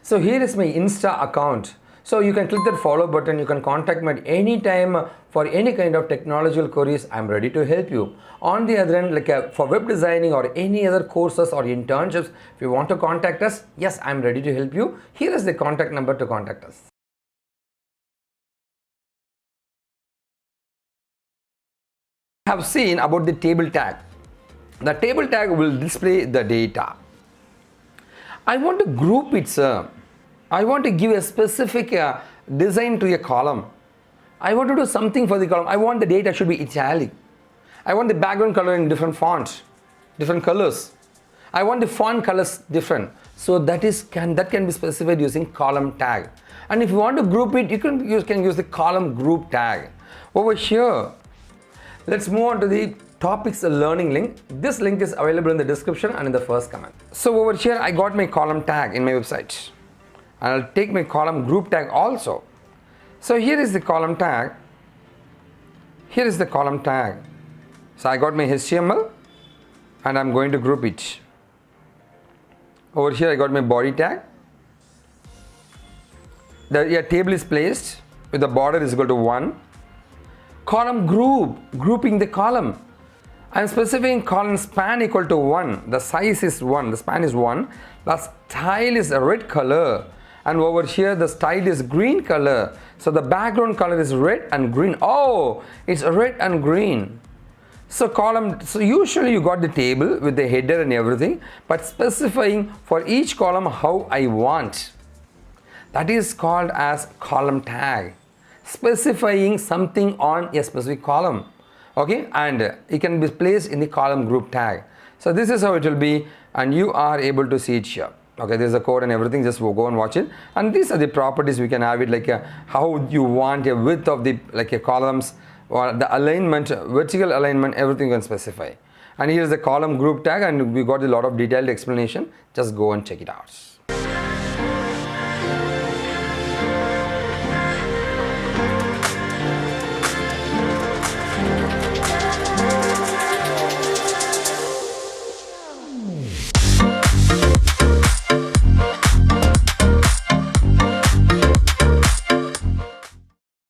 So here is my Insta account. So you can click that follow button. You can contact me at any time for any kind of technological queries. I'm ready to help you. On the other end, for web designing or any other courses or internships, if you want to contact us, yes, I'm ready to help you. Here is the contact number to contact us. I have seen about the table tag. The table tag will display the data. I want to group it, sir. I want to give a specific design to a column. I want to do something for the column. I want the data should be italic. I want the background color in different fonts, different colors. I want the font colors different. So that can be specified using column tag. And if you want to group it, you can use the column group tag. Over here, let's move on to the topics learning link. This link is available in the description and in the first comment. So over here, I got my column tag in my website. And I'll take my column group tag also. So here is the column tag. Here is the column tag. So I got my HTML and I'm going to group it. Over here I got my body tag. The table is placed with the border is equal to 1. Column group, grouping the column. I'm specifying column span equal to 1. The size is 1, the span is 1. The style is a red color. And over here the style is green color. So the background color is red and green. Oh, it's red and green. So usually you got the table with the header and everything, but specifying for each column how I want. That is called as column tag. Specifying something on a specific column. Okay, and it can be placed in the column group tag. So this is how it will be, and you are able to see it here. Okay, there's a code and everything, just go and watch it. And these are the properties we can have it, how you want a width of the columns, or the alignment, vertical alignment, everything you can specify. And here is the column group tag, and we got a lot of detailed explanation. Just go and check it out.